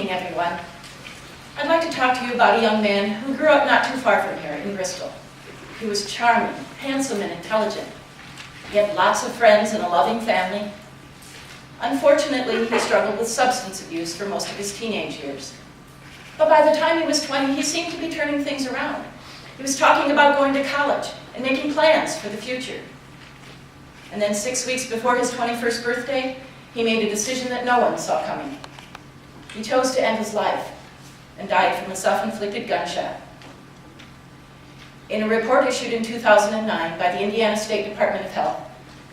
evening, everyone. I'd like to talk to you about a young man who grew up not too far from here in Bristol. He was charming, handsome, and intelligent. He had lots of friends and a loving family. Unfortunately, he struggled with substance abuse for most of his teenage years. But by the time he was 20, he seemed to be turning things around. He was talking about going to college and making plans for the future. And then 6 weeks before his 21st birthday, he made a decision that no one saw coming. He chose to end his life and died from a self-inflicted gunshot. In a report issued in 2009 by the Indiana State Department of Health,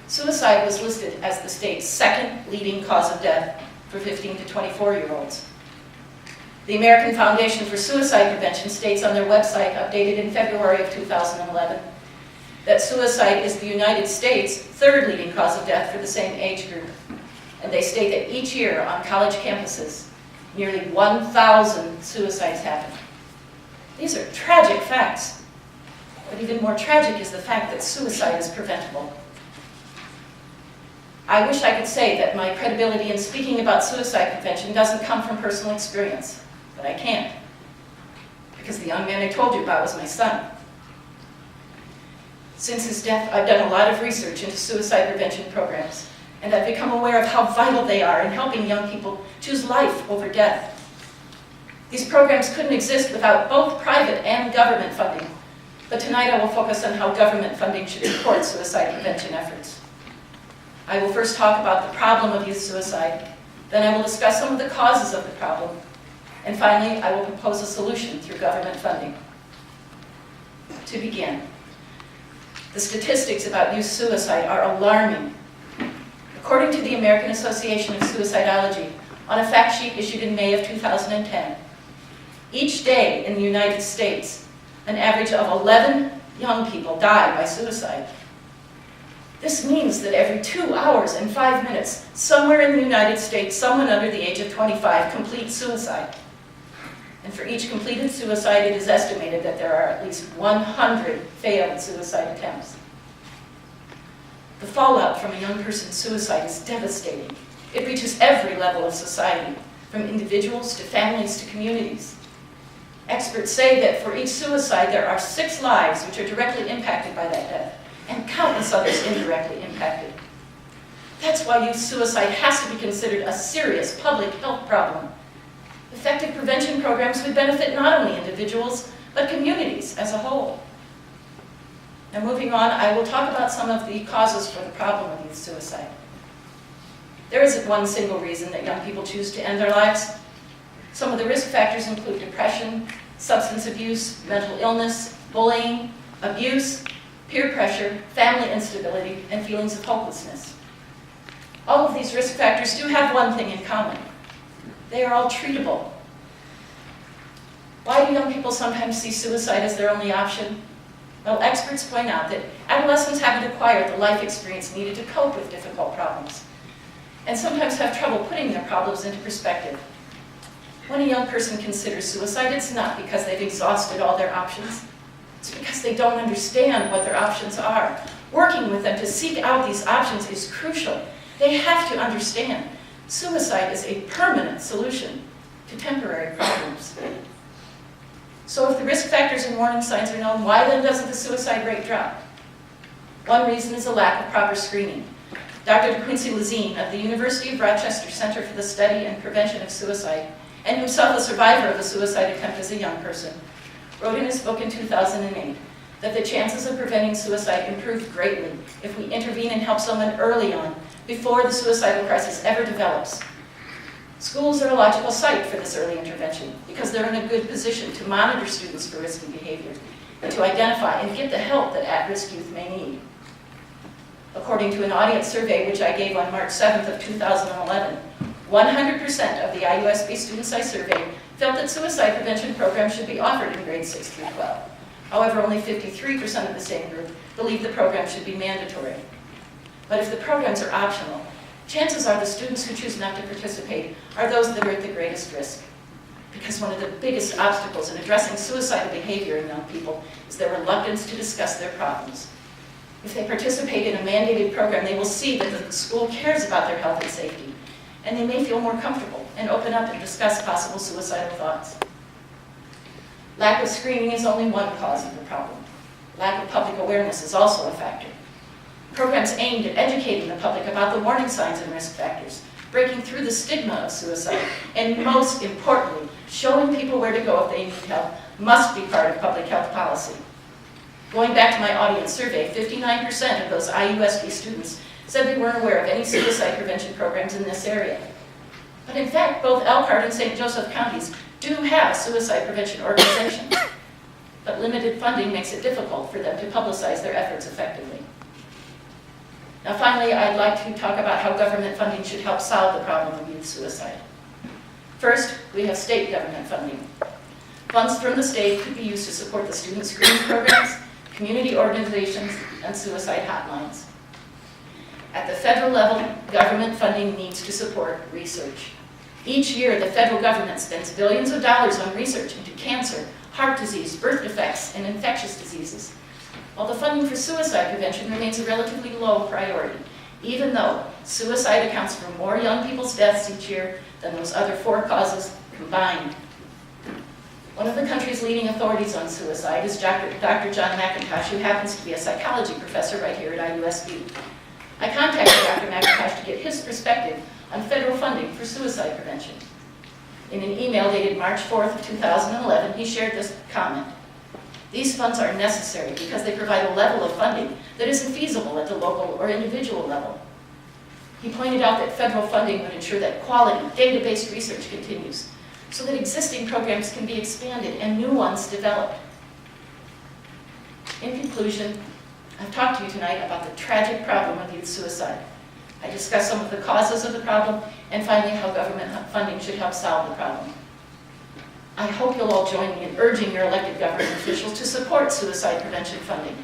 suicide was listed as the state's second leading cause of death for 15 to 24-year-olds. The American Foundation for Suicide Prevention states on their website, updated in February of 2011, that suicide is the United States' third leading cause of death for the same age group. And they state that each year on college campuses, nearly 1,000 suicides happen. These are tragic facts, but even more tragic is the fact that suicide is preventable. I wish I could say that my credibility in speaking about suicide prevention doesn't come from personal experience, but I can't, because the young man I told you about was my son. Since his death, I've done a lot of research into suicide prevention programs, and I've become aware of how vital they are in helping young people choose life over death. These programs couldn't exist without both private and government funding, but tonight I will focus on how government funding should support suicide prevention efforts. I will first talk about the problem of youth suicide, then I will discuss some of the causes of the problem, and finally I will propose a solution through government funding. To begin, the statistics about youth suicide are alarming. According to the American Association of Suicidology, on a fact sheet issued in May of 2010, each day in the United States, an average of 11 young people die by suicide. This means that every 2 hours and 5 minutes, somewhere in the United States, someone under the age of 25 completes suicide. And for each completed suicide, it is estimated that there are at least 100 failed suicide attempts. The fallout from a young person's suicide is devastating. It reaches every level of society, from individuals to families to communities. Experts say that for each suicide, there are 6 lives which are directly impacted by that death, and countless others indirectly impacted. That's why youth suicide has to be considered a serious public health problem. Effective prevention programs would benefit not only individuals, but communities as a whole. Now moving on, I will talk about some of the causes for the problem of youth suicide. There isn't one single reason that young people choose to end their lives. Some of the risk factors include depression, substance abuse, mental illness, bullying, abuse, peer pressure, family instability, and feelings of hopelessness. All of these risk factors do have one thing in common. They are all treatable. Why do young people sometimes see suicide as their only option? Well, experts point out that adolescents haven't acquired the life experience needed to cope with difficult problems, and sometimes have trouble putting their problems into perspective. When a young person considers suicide, it's not because they've exhausted all their options. It's because they don't understand what their options are. Working with them to seek out these options is crucial. They have to understand suicide is a permanent solution to temporary problems. So if the risk factors and warning signs are known, why then doesn't the suicide rate drop? One reason is a lack of proper screening. Dr. DeQuincy Lazine of the University of Rochester Center for the Study and Prevention of Suicide, and himself a survivor of a suicide attempt as a young person, wrote in his book in 2008 that the chances of preventing suicide improved greatly if we intervene and help someone early on, before the suicidal crisis ever develops. Schools are a logical site for this early intervention because they're in a good position to monitor students for risky behavior and to identify and get the help that at-risk youth may need. According to an audience survey which I gave on March 7th of 2011, 100% of the IUSB students I surveyed felt that suicide prevention programs should be offered in grades 6 through 12. However, only 53% of the same group believe the program should be mandatory. But if the programs are optional, chances are the students who choose not to participate are those that are at the greatest risk. Because one of the biggest obstacles in addressing suicidal behavior in young people is their reluctance to discuss their problems. If they participate in a mandated program, they will see that the school cares about their health and safety, and they may feel more comfortable. and open up and discuss possible suicidal thoughts. Lack of screening is only one cause of the problem. Lack of public awareness is also a factor. Programs aimed at educating the public about the warning signs and risk factors, breaking through the stigma of suicide, and most importantly, showing people where to go if they need help, must be part of public health policy. Going back to my audience survey, 59% of those IUSB students said they weren't aware of any suicide prevention programs in this area. But in fact, both Elkhart and St. Joseph counties do have suicide prevention organizations, but limited funding makes it difficult for them to publicize their efforts effectively. Now finally, I'd like to talk about how government funding should help solve the problem of youth suicide. First, we have state government funding. Funds from the state could be used to support the student screening programs, community organizations, and suicide hotlines. At the federal level, government funding needs to support research. Each year, the federal government spends billions of dollars on research into cancer, heart disease, birth defects, and infectious diseases, while the funding for suicide prevention remains a relatively low priority, even though suicide accounts for more young people's deaths each year than those other 4 causes combined. One of the country's leading authorities on suicide is Dr. John McIntosh, who happens to be a psychology professor right here at IUSB. I contacted Dr. McIntosh to get his perspective on federal funding for suicide prevention. In an email dated March 4th of 2011, he shared this comment. These funds are necessary because they provide a level of funding that isn't feasible at the local or individual level. He pointed out that federal funding would ensure that quality, data-based research continues, so that existing programs can be expanded and new ones developed. In conclusion, I've talked to you tonight about the tragic problem of youth suicide. I discussed some of the causes of the problem, and finally how government funding should help solve the problem. I hope you'll all join me in urging your elected government officials to support suicide prevention funding.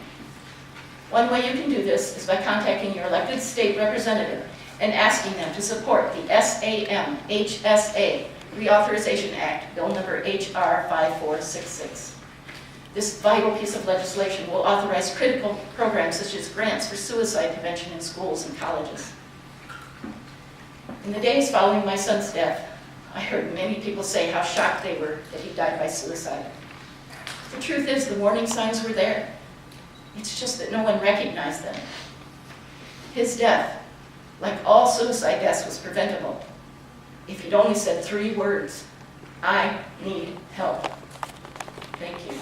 One way you can do this is by contacting your elected state representative and asking them to support the SAMHSA Reauthorization Act, Bill number HR 5466. This vital piece of legislation will authorize critical programs such as grants for suicide prevention in schools and colleges. In the days following my son's death, I heard many people say how shocked they were that he died by suicide. The truth is, the warning signs were there. It's just that no one recognized them. His death, like all suicide deaths, was preventable if he'd only said 3 words: I need help. Thank you.